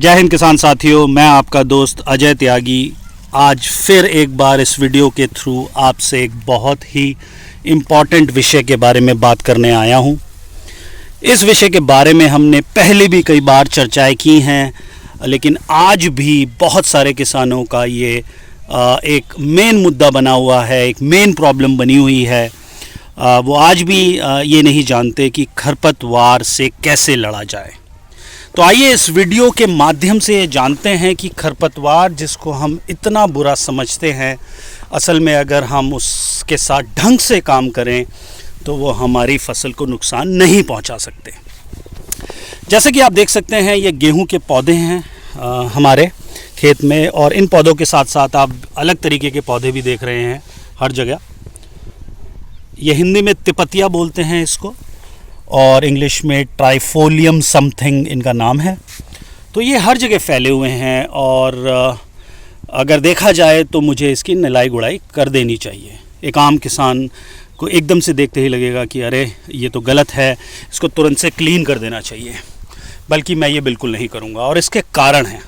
जय हिंद किसान साथियों, मैं आपका दोस्त अजय त्यागी आज फिर एक बार इस वीडियो के थ्रू आपसे एक बहुत ही इम्पॉर्टेंट विषय के बारे में बात करने आया हूँ। इस विषय के बारे में हमने पहले भी कई बार चर्चाएं की हैं, लेकिन आज भी बहुत सारे किसानों का ये एक मेन मुद्दा बना हुआ है, एक मेन प्रॉब्लम बनी हुई है। वो आज भी ये नहीं जानते कि खरपतवार से कैसे लड़ा जाए। तो आइए इस वीडियो के माध्यम से जानते हैं कि खरपतवार जिसको हम इतना बुरा समझते हैं, असल में अगर हम उसके साथ ढंग से काम करें तो वो हमारी फसल को नुकसान नहीं पहुंचा सकते। जैसे कि आप देख सकते हैं, ये गेहूं के पौधे हैं हमारे खेत में, और इन पौधों के साथ साथ आप अलग तरीके के पौधे भी देख रहे हैं हर जगह। ये हिंदी में तिपतिया बोलते हैं इसको, और इंग्लिश में ट्राइफोलियम समथिंग इनका नाम है। तो ये हर जगह फैले हुए हैं, और अगर देखा जाए तो मुझे इसकी निलाई गुड़ाई कर देनी चाहिए। एक आम किसान को एकदम से देखते ही लगेगा कि अरे ये तो गलत है, इसको तुरंत से क्लीन कर देना चाहिए, बल्कि मैं ये बिल्कुल नहीं करूँगा, और इसके कारण हैं।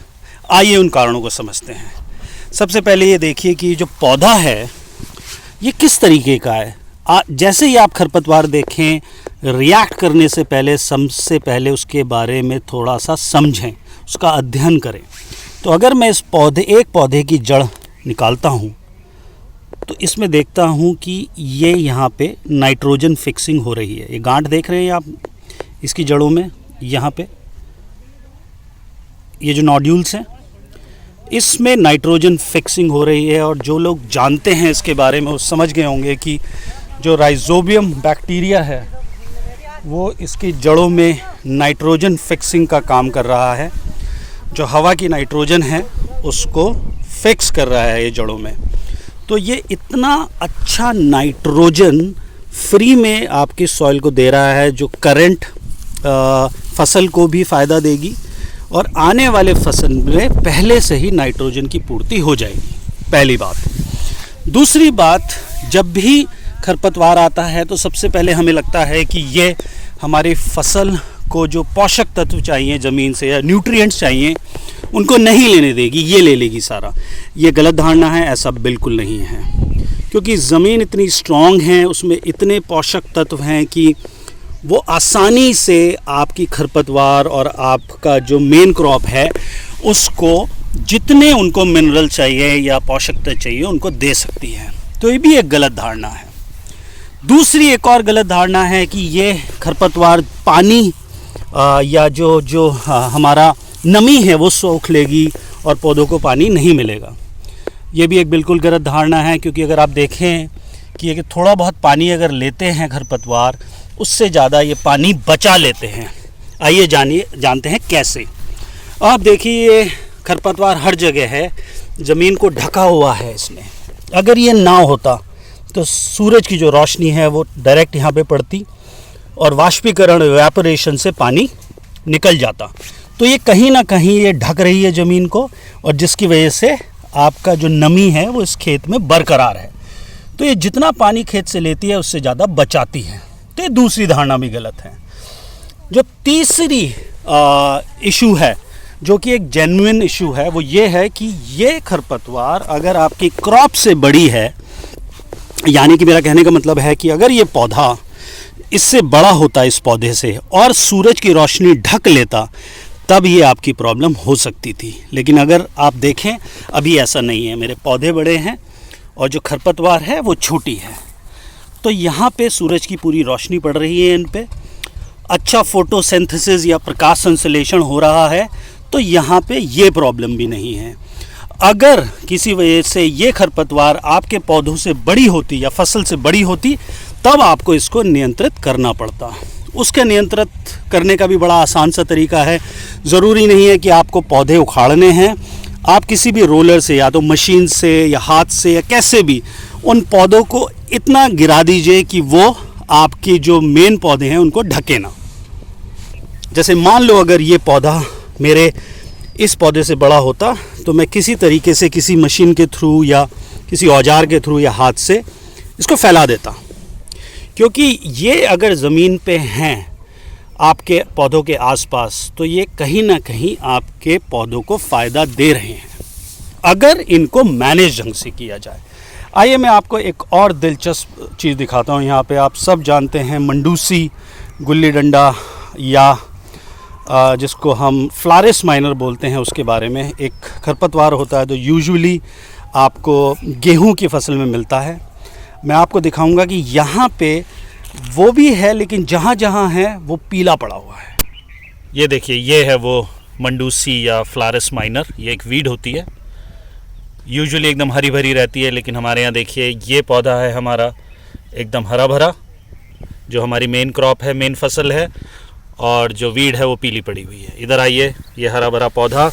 आइए उन कारणों को समझते हैं। सबसे पहले ये देखिए कि जो पौधा है ये किस तरीके का है। जैसे ही आप खरपतवार देखें, रिएक्ट करने से पहले सबसे पहले उसके बारे में थोड़ा सा समझें, उसका अध्ययन करें। तो अगर मैं इस एक पौधे की जड़ निकालता हूँ तो इसमें देखता हूँ कि ये यहाँ पे नाइट्रोजन फिक्सिंग हो रही है। ये गांठ देख रहे हैं आप इसकी जड़ों में, यहाँ पे ये जो नोड्यूल्स हैं इसमें नाइट्रोजन फिक्सिंग हो रही है। और जो लोग जानते हैं इसके बारे में वो समझ गए होंगे कि जो राइजोबियम बैक्टीरिया है वो इसकी जड़ों में नाइट्रोजन फिक्सिंग का काम कर रहा है। जो हवा की नाइट्रोजन है उसको फिक्स कर रहा है ये जड़ों में। तो ये इतना अच्छा नाइट्रोजन फ्री में आपकी सॉइल को दे रहा है, जो करंट फसल को भी फ़ायदा देगी, और आने वाले फसल में पहले से ही नाइट्रोजन की पूर्ति हो जाएगी। पहली बात। दूसरी बात, जब भी खरपतवार आता है तो सबसे पहले हमें लगता है कि ये हमारी फसल को जो पोषक तत्व चाहिए ज़मीन से या न्यूट्रिएंट्स चाहिए उनको नहीं लेने देगी, ये ले लेगी सारा। ये गलत धारणा है, ऐसा बिल्कुल नहीं है, क्योंकि ज़मीन इतनी स्ट्रॉन्ग है, उसमें इतने पोषक तत्व हैं कि वो आसानी से आपकी खरपतवार और आपका जो मेन क्रॉप है उसको जितने उनको मिनरल चाहिए या पोषक तत्व चाहिए उनको दे सकती है। तो ये भी एक गलत धारणा है। दूसरी एक और गलत धारणा है कि ये खरपतवार पानी या जो हमारा नमी है वो सोख लेगी और पौधों को पानी नहीं मिलेगा। ये भी एक बिल्कुल गलत धारणा है, क्योंकि अगर आप देखें कि थोड़ा बहुत पानी अगर लेते हैं खरपतवार, उससे ज़्यादा ये पानी बचा लेते हैं। आइए जानते हैं कैसे। आप देखिए ये खरपतवार हर जगह है, ज़मीन को ढका हुआ है इसने। अगर ये ना होता तो सूरज की जो रोशनी है वो डायरेक्ट यहाँ पे पड़ती और वाष्पीकरण इवेपोरेशन से पानी निकल जाता। तो ये कहीं ना कहीं ये ढक रही है ज़मीन को, और जिसकी वजह से आपका जो नमी है वो इस खेत में बरकरार है। तो ये जितना पानी खेत से लेती है उससे ज़्यादा बचाती है। तो ये दूसरी धारणा भी गलत है। जो तीसरी इशू है, जो कि एक जेन्युइन इशू है, वो ये है कि ये खरपतवार अगर आपकी क्रॉप से बड़ी है, यानी कि मेरा कहने का मतलब है कि अगर ये पौधा इससे बड़ा होता इस पौधे से और सूरज की रोशनी ढक लेता, तब ये आपकी प्रॉब्लम हो सकती थी। लेकिन अगर आप देखें अभी ऐसा नहीं है, मेरे पौधे बड़े हैं और जो खरपतवार है वो छोटी है। तो यहाँ पे सूरज की पूरी रोशनी पड़ रही है, इन पे अच्छा फोटोसिंथेसिस या प्रकाश संश्लेषण हो रहा है, तो यहाँ पे ये प्रॉब्लम भी नहीं है। अगर किसी वजह से ये खरपतवार आपके पौधों से बड़ी होती या फसल से बड़ी होती, तब आपको इसको नियंत्रित करना पड़ता। उसके नियंत्रित करने का भी बड़ा आसान सा तरीका है। ज़रूरी नहीं है कि आपको पौधे उखाड़ने हैं, आप किसी भी रोलर से या तो मशीन से या हाथ से या कैसे भी उन पौधों को इतना गिरा दीजिए कि वो आपके जो मेन पौधे हैं उनको ढके ना। जैसे मान लो अगर ये पौधा मेरे इस पौधे से बड़ा होता तो मैं किसी तरीके से किसी मशीन के थ्रू या किसी औजार के थ्रू या हाथ से इसको फैला देता, क्योंकि ये अगर ज़मीन पे हैं आपके पौधों के आसपास, तो ये कहीं ना कहीं आपके पौधों को फ़ायदा दे रहे हैं अगर इनको मैनेज ढंग से किया जाए। आइए मैं आपको एक और दिलचस्प चीज़ दिखाता हूँ। यहाँ पे आप सब जानते हैं मंडूसी, गुल्ली डंडा या जिसको हम फ्लारिस माइनर बोलते हैं, उसके बारे में एक खरपतवार होता है जो यूजुअली आपको गेहूं की फसल में मिलता है। मैं आपको दिखाऊंगा कि यहाँ पे वो भी है, लेकिन जहाँ जहाँ है वो पीला पड़ा हुआ है। ये देखिए, ये है वो मंडूसी या फ्लारिस माइनर। ये एक वीड होती है, यूजुअली एकदम हरी भरी रहती है, लेकिन हमारे यहाँ देखिए ये पौधा है हमारा एकदम हरा भरा, जो हमारी मेन क्रॉप है, मेन फसल है, और जो वीड है वो पीली पड़ी हुई है। इधर आइए, ये हरा भरा पौधा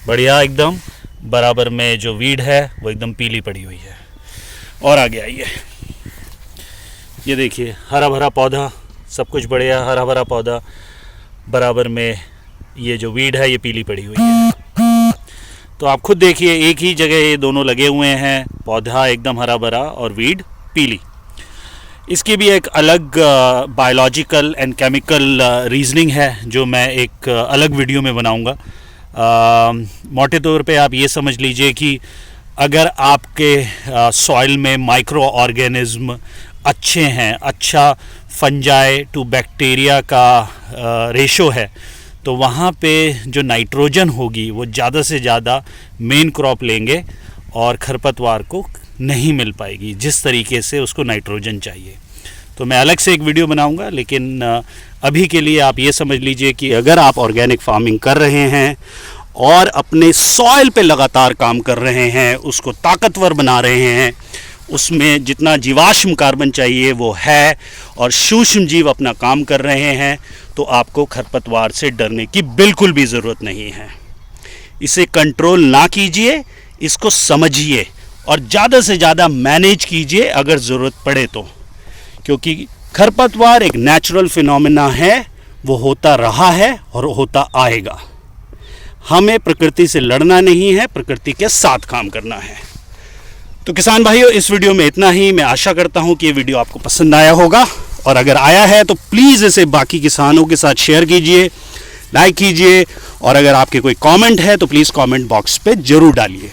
बढ़िया एकदम बराबर में, जो वीड है वो एकदम पीली पड़ी हुई है। और आगे आइए, ये देखिए हरा भरा पौधा, सब कुछ बढ़िया हरा भरा पौधा, बराबर में ये जो वीड है ये पीली पड़ी हुई है। तो आप खुद देखिए, एक ही जगह ये दोनों लगे हुए हैं, पौधा एकदम हरा भरा और वीड पीली। इसकी भी एक अलग बायोलॉजिकल एंड केमिकल रीजनिंग है, जो मैं एक अलग वीडियो में बनाऊंगा। मोटे तौर पे आप ये समझ लीजिए कि अगर आपके सॉइल में माइक्रो ऑर्गेनिज्म अच्छे हैं, अच्छा फंजाई टू बैक्टीरिया का रेशो है, तो वहाँ पे जो नाइट्रोजन होगी वो ज़्यादा से ज़्यादा मेन क्रॉप लेंगे और खरपतवार को नहीं मिल पाएगी जिस तरीके से उसको नाइट्रोजन चाहिए। तो मैं अलग से एक वीडियो बनाऊंगा, लेकिन अभी के लिए आप ये समझ लीजिए कि अगर आप ऑर्गेनिक फार्मिंग कर रहे हैं और अपने सॉइल पे लगातार काम कर रहे हैं, उसको ताकतवर बना रहे हैं, उसमें जितना जीवाश्म कार्बन चाहिए वो है और सूक्ष्म जीव अपना काम कर रहे हैं, तो आपको खरपतवार से डरने की बिल्कुल भी ज़रूरत नहीं है। इसे कंट्रोल ना कीजिए, इसको समझिए और ज़्यादा से ज़्यादा मैनेज कीजिए अगर ज़रूरत पड़े तो, क्योंकि खरपतवार एक नेचुरल फिनोमेना है, वो होता रहा है और होता आएगा। हमें प्रकृति से लड़ना नहीं है, प्रकृति के साथ काम करना है। तो किसान भाइयों, इस वीडियो में इतना ही। मैं आशा करता हूँ कि ये वीडियो आपको पसंद आया होगा, और अगर आया है तो प्लीज़ इसे बाकी किसानों के साथ शेयर कीजिए, लाइक कीजिए, और अगर आपके कोई कमेंट है तो प्लीज़ कमेंट बॉक्स पे ज़रूर डालिए।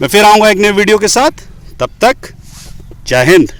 मैं फिर आऊँगा एक नए वीडियो के साथ, तब तक जय हिंद।